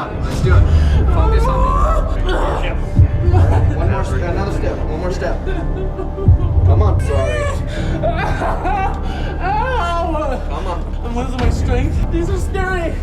on. Let's do it. Focus on me. One more step. Another step. One more step. Come on. Sorry. Come on. I'm losing my strength. These are scary.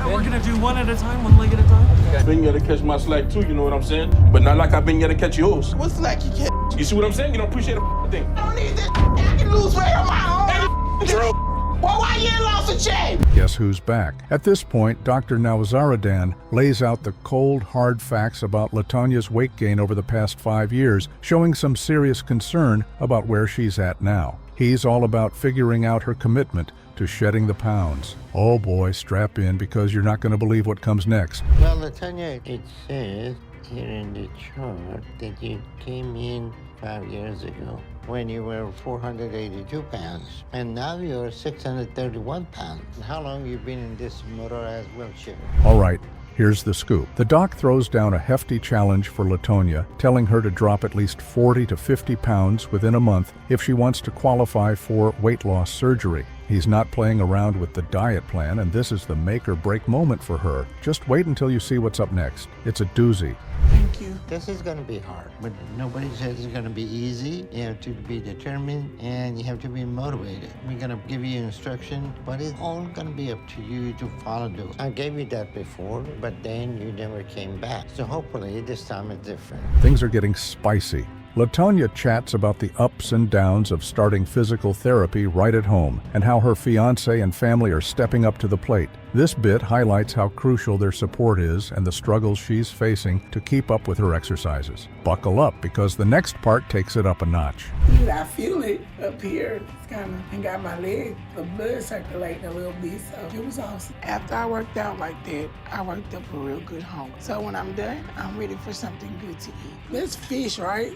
We're gonna do one at a time, one leg at a time. Been here to catch my slack too, you know what I'm saying? But not like I've been here to catch yours. What slack you get? You see what I'm saying? You don't appreciate a thing. I don't need this. I can lose weight on my own. Well, why you ain't lost a shape? Guess who's back? At this point, Dr. Nowzaradan lays out the cold, hard facts about LaTonia's weight gain over the past 5 years, showing some serious concern about where she's at now. He's all about figuring out her commitment to shedding the pounds. Oh boy, strap in because you're not going to believe what comes next. Well, Latonia, it says here in the chart that you came in 5 years ago when you were 482 pounds, and now you're 631 pounds. How long you been in this motorized wheelchair? All right, here's the scoop. The doc throws down a hefty challenge for LaTonia, telling her to drop at least 40 to 50 pounds within a month if she wants to qualify for weight loss surgery. He's not playing around with the diet plan, and this is the make or break moment for her. Just wait until you see what's up next. It's a doozy. Thank you. This is going to be hard, but nobody says it's going to be easy. You have to be determined, and you have to be motivated. We're going to give you instruction, but it's all going to be up to you to follow those. I gave you that before, but then you never came back. So hopefully this time it's different. Things are getting spicy. LaTonia chats about the ups and downs of starting physical therapy right at home and how her fiancé and family are stepping up to the plate. This bit highlights how crucial their support is and the struggles she's facing to keep up with her exercises. Buckle up because the next part takes it up a notch. I feel it up here. It's kind of, and got my leg, the blood circulating a little bit, so it was awesome. After I worked out like that, I worked up a real good hunger. So when I'm done, I'm ready for something good to eat. This fish, right?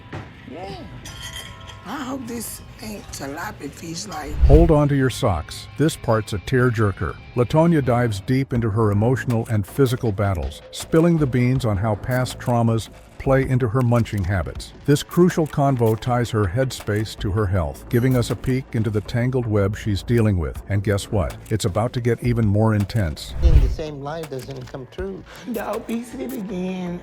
Yeah. I hope this ain't tilapia fish like. Hold on to your socks. This part's a tearjerker. LaTonia dives deep into her emotional and physical battles, spilling the beans on how past traumas play into her munching habits. This crucial convo ties her headspace to her health, giving us a peek into the tangled web she's dealing with. And guess what? It's about to get even more intense. In the same life doesn't come true. The obesity began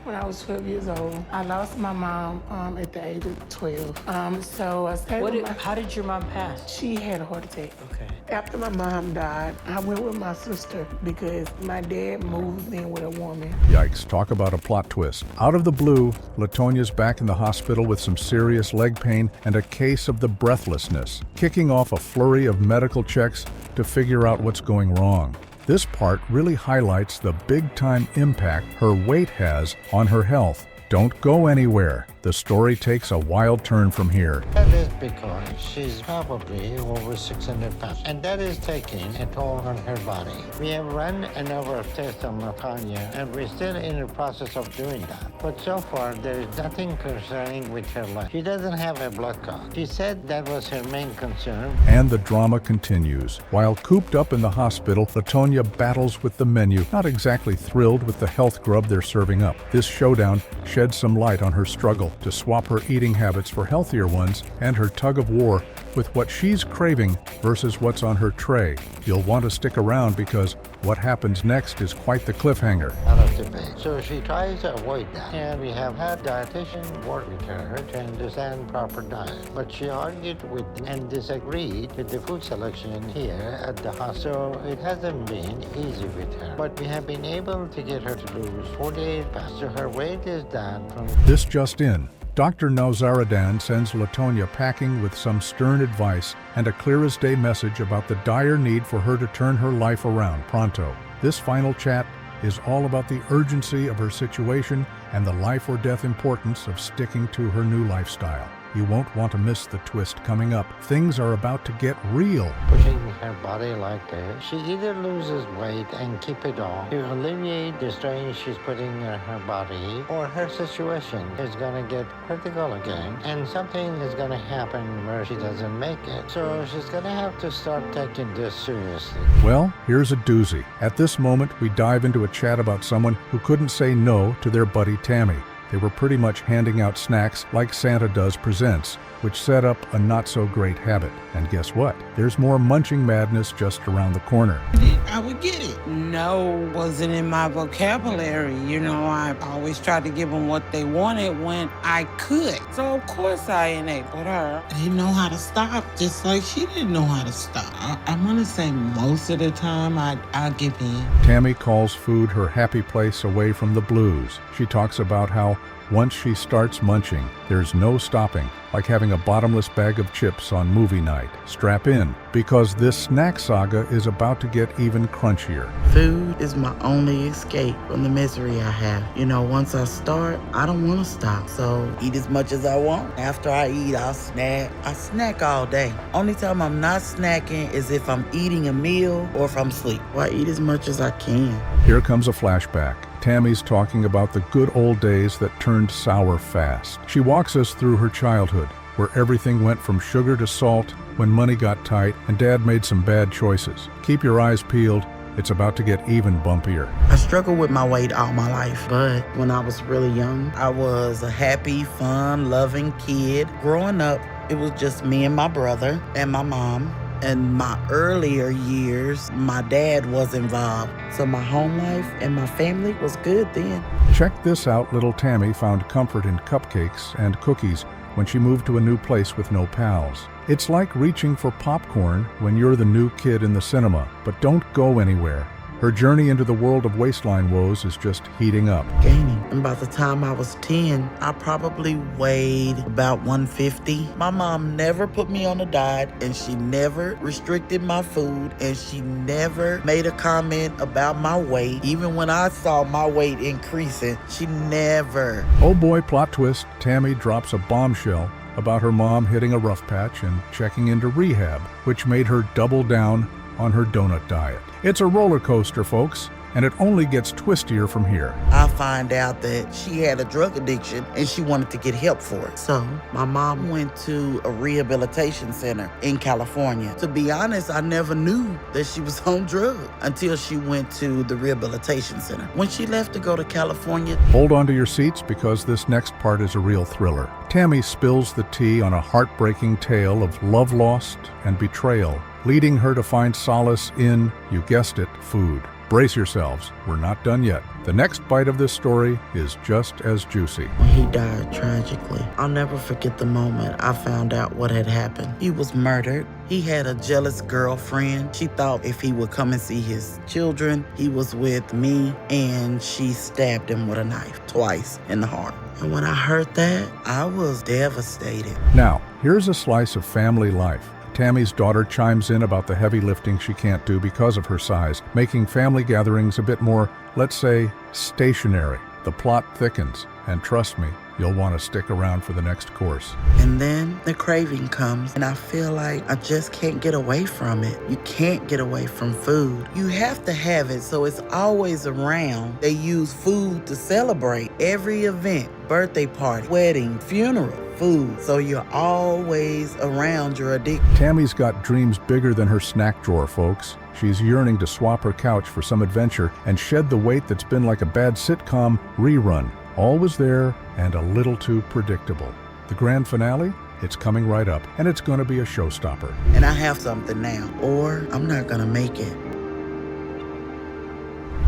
when I was 12 years old. I lost my mom at the age of 12. So I stayed with my... How did your mom pass? She had a heart attack. Okay. After my mom died, I went with my sister because my dad moved in with a woman. Yikes, talk about a plot twist. Out of the blue, LaTonia's back in the hospital with some serious leg pain and a case of the breathlessness, kicking off a flurry of medical checks to figure out what's going wrong. This part really highlights the big-time impact her weight has on her health. Don't go anywhere. The story takes a wild turn from here. That is because she's probably over 600 pounds, and that is taking a toll on her body. We have run a number of tests on LaTonia, and we're still in the process of doing that. But so far, there is nothing concerning with her life. She doesn't have a blood clot. She said that was her main concern. And the drama continues. While cooped up in the hospital, LaTonia battles with the menu, not exactly thrilled with the health grub they're serving up. This showdown sheds some light on her struggle to swap her eating habits for healthier ones and her tug of war with what she's craving versus what's on her tray. You'll want to stick around because what happens next is quite the cliffhanger. Out of debate. So she tries to avoid that. And we have had dietitian work with her to understand proper diet. But she argued with and disagreed with the food selection here at the hospital. So it hasn't been easy with her. But we have been able to get her to lose 48 pounds. So her weight is down from... This just in. Dr. Nowzaradan sends LaTonia packing with some stern advice and a clear-as-day message about the dire need for her to turn her life around pronto. This final chat is all about the urgency of her situation and the life-or-death importance of sticking to her new lifestyle. You won't want to miss the twist coming up. Things are about to get real. Pushing her body like this, she either loses weight and keep it off to alleviate the strain she's putting on her body, or her situation is going to get critical again, and something is going to happen where she doesn't make it. So she's going to have to start taking this seriously. Well, here's a doozy. At this moment, we dive into a chat about someone who couldn't say no to their buddy Tammy. they were pretty much handing out snacks like Santa Does Presents, which set up a not-so-great habit. And guess what? There's more munching madness just around the corner. I would get it. No wasn't in my vocabulary. You know, I always tried to give them what they wanted when I could. So, of course, I enabled her. I didn't know how to stop, just like she didn't know how to stop. I'm going to say most of the time I give in. Tammy calls food her happy place away from the blues. She talks about how once she starts munching, there's no stopping, like having a bottomless bag of chips on movie night. Strap in, because this snack saga is about to get even crunchier. Food is my only escape from the misery I have. You know, once I start, I don't want to stop. So eat as much as I want. After I eat, I'll snack. I snack all day. Only time I'm not snacking is if I'm eating a meal or if I'm asleep. Well, I eat as much as I can. Here comes a flashback. Tammy's talking about the good old days that turned sour fast. She walks us through her childhood, where everything went from sugar to salt when money got tight and Dad made some bad choices. Keep your eyes peeled. It's about to get even bumpier. I struggled with my weight all my life, but when I was really young, I was a happy, fun, loving kid. Growing up, it was just me and my brother and my mom. In my earlier years, my dad was involved. So my home life and my family was good then. Check this out. Little Tammy found comfort in cupcakes and cookies when she moved to a new place with no pals. It's like reaching for popcorn when you're the new kid in the cinema, but don't go anywhere. Her journey into the world of waistline woes is just heating up. Gaining. And by the time I was 10, I probably weighed about 150. My mom never put me on a diet, and she never restricted my food, and she never made a comment about my weight. Even when I saw my weight increasing, she never. Oh boy, plot twist. Tammy drops a bombshell about her mom hitting a rough patch and checking into rehab, which made her double down on her donut diet. It's a roller coaster, folks, and it only gets twistier from here. I find out that she had a drug addiction and she wanted to get help for it. So my mom went to a rehabilitation center in California. To be honest, I never knew that she was on drugs until she went to the rehabilitation center. When she left to go to California, Hold on to your seats because this next part is a real thriller. Tammy spills the tea on a heartbreaking tale of love lost and betrayal, leading her to find solace in, you guessed it, food. Brace yourselves, we're not done yet. The next bite of this story is just as juicy. when he died tragically, I'll never forget the moment I found out what had happened. He was murdered. He had a jealous girlfriend. She thought if he would come and see his children, he was with me, and she stabbed him with a knife twice in the heart. And when I heard that, I was devastated. Now, here's a slice of family life. Tammy's daughter chimes in about the heavy lifting she can't do because of her size, making family gatherings a bit more, let's say, stationary. The plot thickens, and trust me, you'll want to stick around for the next course. And then the craving comes, and I feel like I just can't get away from it. You can't get away from food. You have to have it, so it's always around. They use food to celebrate every event, birthday party, wedding, funeral, food. So you're always around your addiction. Tammy's got dreams bigger than her snack drawer, folks. She's yearning to swap her couch for some adventure and shed the weight that's been like a bad sitcom rerun. All was there and a little too predictable. The grand finale? It's coming right up, and it's going to be a showstopper. And I have something now, or I'm not gonna make it.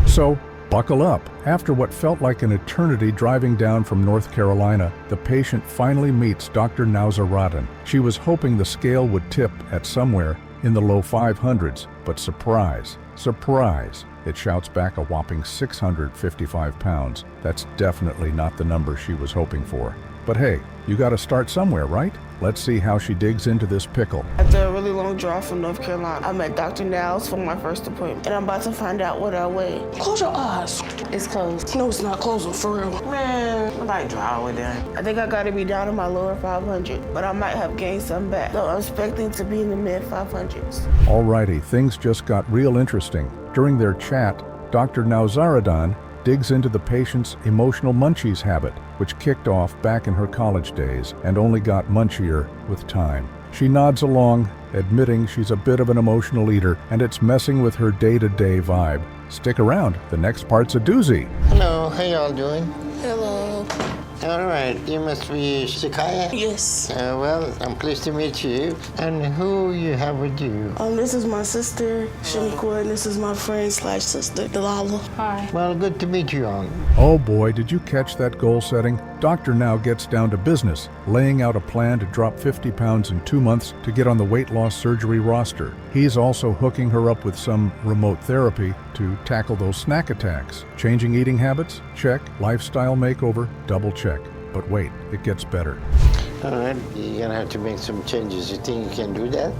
So, buckle up. After what felt like an eternity driving down from North Carolina, the patient finally meets Dr. Nauseradan. She was hoping the scale would tip at somewhere in the low 500s, but surprise, surprise, it shouts back a whopping 655 pounds. That's definitely not the number she was hoping for. But hey, you gotta start somewhere, right? Let's see how she digs into this pickle. After a really long drive from North Carolina, I met Dr. Niles for my first appointment, and I'm about to find out what I weigh. Close your eyes. It's closed. No, it's not closing, for real. Man, I like dry with that. I think I gotta be down in my lower 500, but I might have gained some back. So I'm expecting to be in the mid 500s. Alrighty, things just got real interesting. During their chat, Dr. Nauseradan digs into the patient's emotional munchies habit, which kicked off back in her college days and only got munchier with time. She nods along, admitting she's a bit of an emotional eater and it's messing with her day-to-day vibe. Stick around, the next part's a doozy. Hello, how y'all doing? Hello. All right, you must be Shikaya? Yes. Well, I'm pleased to meet you. And who you have with you? This is my sister, Shaniqua, and this is my friend / sister, Delilah. Hi. Well, good to meet you all. Oh boy, did you catch that goal setting? Dr. Now gets down to business, laying out a plan to drop 50 pounds in 2 months to get on the weight loss surgery roster. He's also hooking her up with some remote therapy to tackle those snack attacks. Changing eating habits? Check. Lifestyle makeover? Double check. But wait, it gets better. All right, you're gonna have to make some changes. You think you can do that?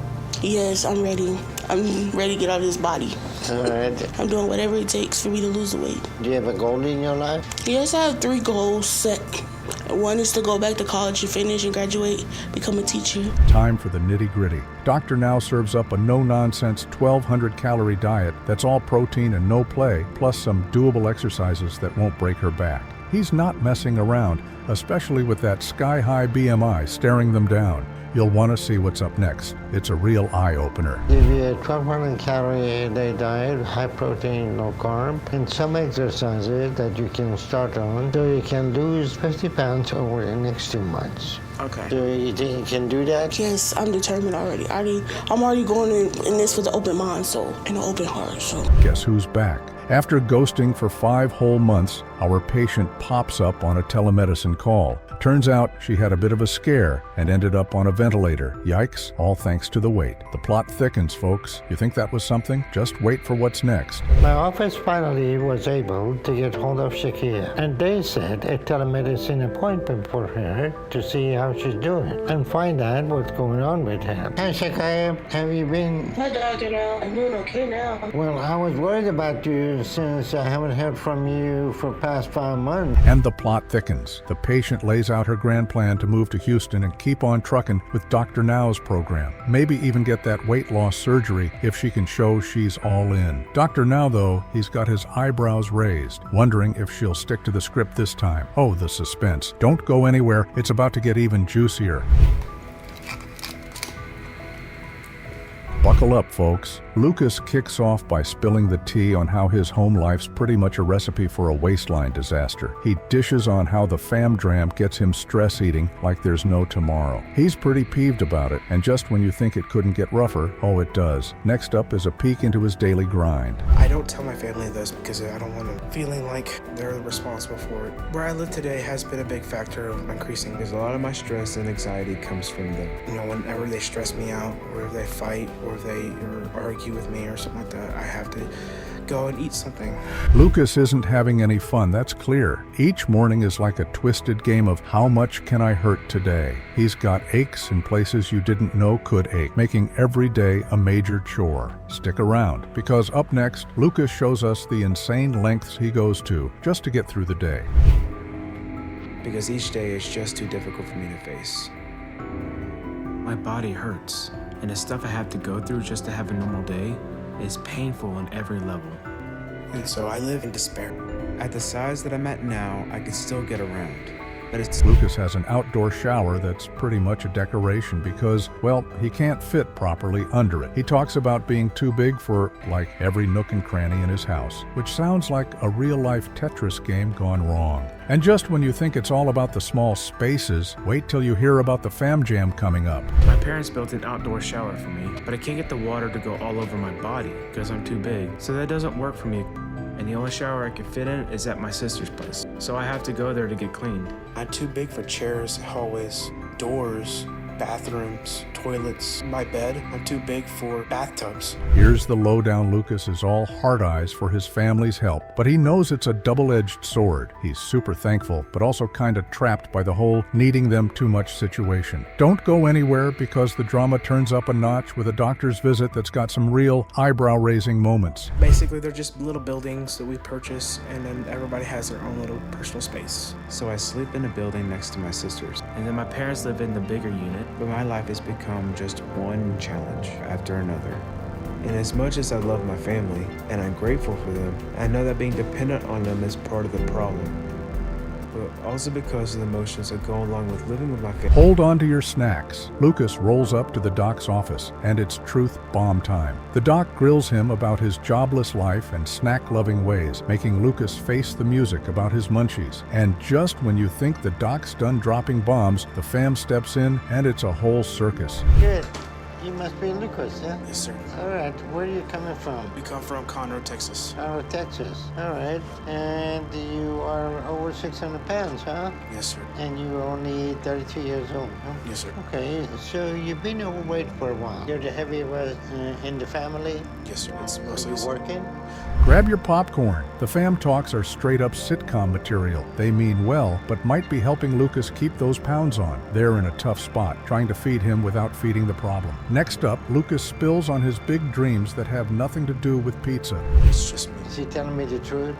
Yes, I'm ready. I'm ready to get out of this body. All right. I'm doing whatever it takes for me to lose the weight. Do you have a goal in your life? Yes, I have 3 goals set. One is to go back to college and finish and graduate, become a teacher. Time for the nitty-gritty. Dr. Now serves up a no-nonsense 1,200-calorie diet that's all protein and no play, plus some doable exercises that won't break her back. He's not messing around, especially with that sky-high BMI staring them down. You'll want to see what's up next. It's a real eye-opener. Give you a 1,200 calorie a day diet, high protein, low carb, and some exercises that you can start on so you can lose 50 pounds over the next 2 months. Okay. Do you think you can do that? Yes, I'm determined already. I'm already going in this with an open mind, and an open heart. So. Guess who's back? After ghosting for 5 whole months, our patient pops up on a telemedicine call. Turns out she had a bit of a scare and ended up on a ventilator. Yikes, all thanks to the weight. The plot thickens, folks. You think that was something? Just wait for what's next. My office finally was able to get hold of Shakia, and they set a telemedicine appointment for her to see how she's doing and find out what's going on with her. Hi, Shakia. Have you been? Hi, Dr. Now. I'm doing okay now. Well, I was worried about you since I haven't heard from you for past 5 months. And the plot thickens. The patient lays out her grand plan to move to Houston and keep on trucking with Dr. Now's program. Maybe even get that weight loss surgery if she can show she's all in. Dr. Now, though, he's got his eyebrows raised, wondering if she'll stick to the script this time. Oh, the suspense. Don't go anywhere. It's about to get even juicier. Buckle up, folks. Lucas kicks off by spilling the tea on how his home life's pretty much a recipe for a waistline disaster. He dishes on how the fam dram gets him stress eating like there's no tomorrow. He's pretty peeved about it, and just when you think it couldn't get rougher, oh, it does. Next up is a peek into his daily grind. I don't tell my family this because I don't want them feeling like they're responsible for it. Where I live today has been a big factor of increasing. Because a lot of my stress and anxiety comes from them. You know, whenever they stress me out, or if they fight, or if they argue with me or something like that, I have to go and eat something. Lucas isn't having any fun, that's clear. Each morning is like a twisted game of how much can I hurt today? He's got aches in places you didn't know could ache, making every day a major chore. Stick around, because up next, Lucas shows us the insane lengths he goes to just to get through the day. Because each day is just too difficult for me to face. My body hurts, and the stuff I have to go through just to have a normal day is painful on every level. And so I live in despair. At the size that I'm at now, I can still get around. But it's Lucas has an outdoor shower that's pretty much a decoration because, well, he can't fit properly under it. He talks about being too big for, like, every nook and cranny in his house, which sounds like a real-life Tetris game gone wrong. And just when you think it's all about the small spaces, wait till you hear about the Fam Jam coming up. My parents built an outdoor shower for me, but I can't get the water to go all over my body because I'm too big, so that doesn't work for me. And the only shower I can fit in is at my sister's place, so I have to go there to get cleaned. I'm too big for chairs, hallways, doors, bathrooms, toilets, my bed. I'm too big for bathtubs. Here's the lowdown. Lucas is all hard eyes for his family's help, but he knows it's a double-edged sword. He's super thankful, but also kind of trapped by the whole needing them too much situation. Don't go anywhere because the drama turns up a notch with a doctor's visit that's got some real eyebrow-raising moments. Basically, they're just little buildings that we purchase, and then everybody has their own little personal space. So I sleep in a building next to my sister's, and then my parents live in the bigger unit. But my life has become just one challenge after another. And as much as I love my family, and I'm grateful for them, I know that being dependent on them is part of the problem. but also because of the emotions that go along with living with my family. Hold on to your snacks. Lucas rolls up to the doc's office, and it's truth bomb time. The doc grills him about his jobless life and snack-loving ways, making Lucas face the music about his munchies. And just when you think the doc's done dropping bombs, the fam steps in, and it's a whole circus. Good. You must be Lucas, huh? Yes, sir. All right. Where are you coming from? We come from Conroe, Texas. Oh, Texas. All right. And you are over 600 pounds, huh? Yes, sir. And you're only 32 years old, huh? Yes, sir. Okay, so you've been overweight for a while. You're the heavyweight in the family? Yes, sir. It's Are mostly you working? Grab your popcorn. The fam talks are straight-up sitcom material. They mean well, but might be helping Lucas keep those pounds on. They're in a tough spot, trying to feed him without feeding the problem. Next up, Lucas spills on his big dreams that have nothing to do with pizza. It's just me. Is he telling me the truth?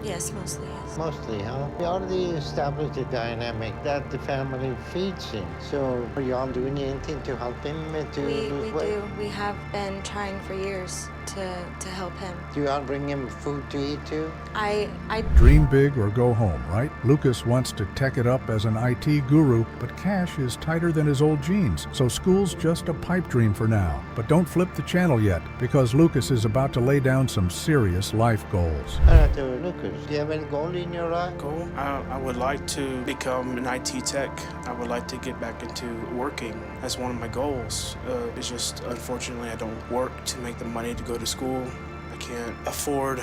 Yes, mostly, yes. Mostly, huh? We already established the dynamic that the family feeds him. So are you all doing anything to help him to lose We weight? do. We have been trying for years to help him. Do you all bring him food to eat too? I Dream big or go home, right? Lucas wants to tech it up as an IT guru, but cash is tighter than his old jeans, so school's just a pipe dream for now. But don't flip the channel yet, because Lucas is about to lay down some serious life goals. All right, Lucas, do you have any goal in your life? Goal? I would like to become an IT tech. I would like to get back into working. That's one of my goals. It's just, unfortunately, I don't work to make the money to go to school. I can't afford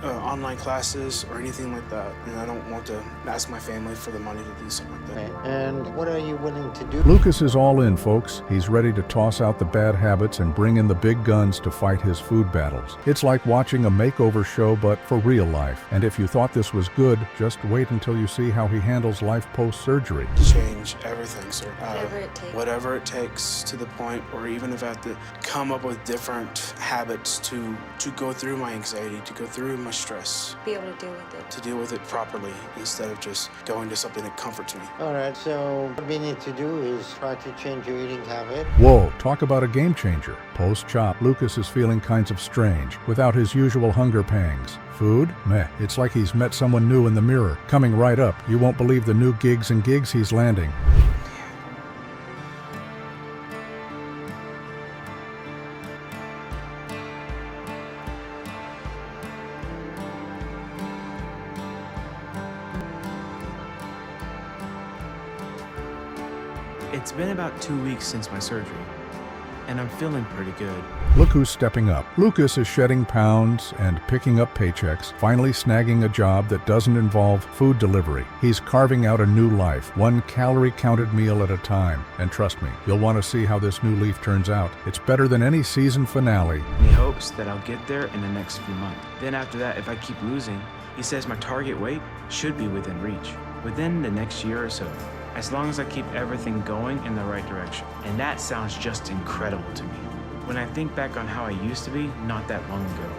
online classes or anything like that, and I don't want to ask my family for the money to do something like that. Okay. And what are you willing to do? Lucas is all in, folks. He's ready to toss out the bad habits and bring in the big guns to fight his food battles. It's like watching a makeover show, but for real life. And if you thought this was good, just wait until you see how he handles life post-surgery. Change everything, sir. Whatever it takes. Whatever it takes, to the point, or even if I have to come up with different habits to go through my anxiety, to go through my stress. be able to deal with it. To deal with it properly instead of just going to something that comforts me. All right, so what we need to do is try to change your eating habit. Whoa, talk about a game changer. Post-chop, Lucas is feeling kinds of strange, without his usual hunger pangs. Food? Meh. It's like he's met someone new in the mirror. Coming right up, you won't believe the new gigs and gigs he's landing. It's been about 2 weeks since my surgery, and I'm feeling pretty good. Look who's stepping up. Lucas is shedding pounds and picking up paychecks, finally snagging a job that doesn't involve food delivery. He's carving out a new life, one calorie-counted meal at a time. And trust me, you'll want to see how this new leaf turns out. It's better than any season finale. He hopes that I'll get there in the next few months. Then after that, if I keep losing, he says my target weight should be within reach, within the next year or so, as long as I keep everything going in the right direction. And that sounds just incredible to me. When I think back on how I used to be not that long ago,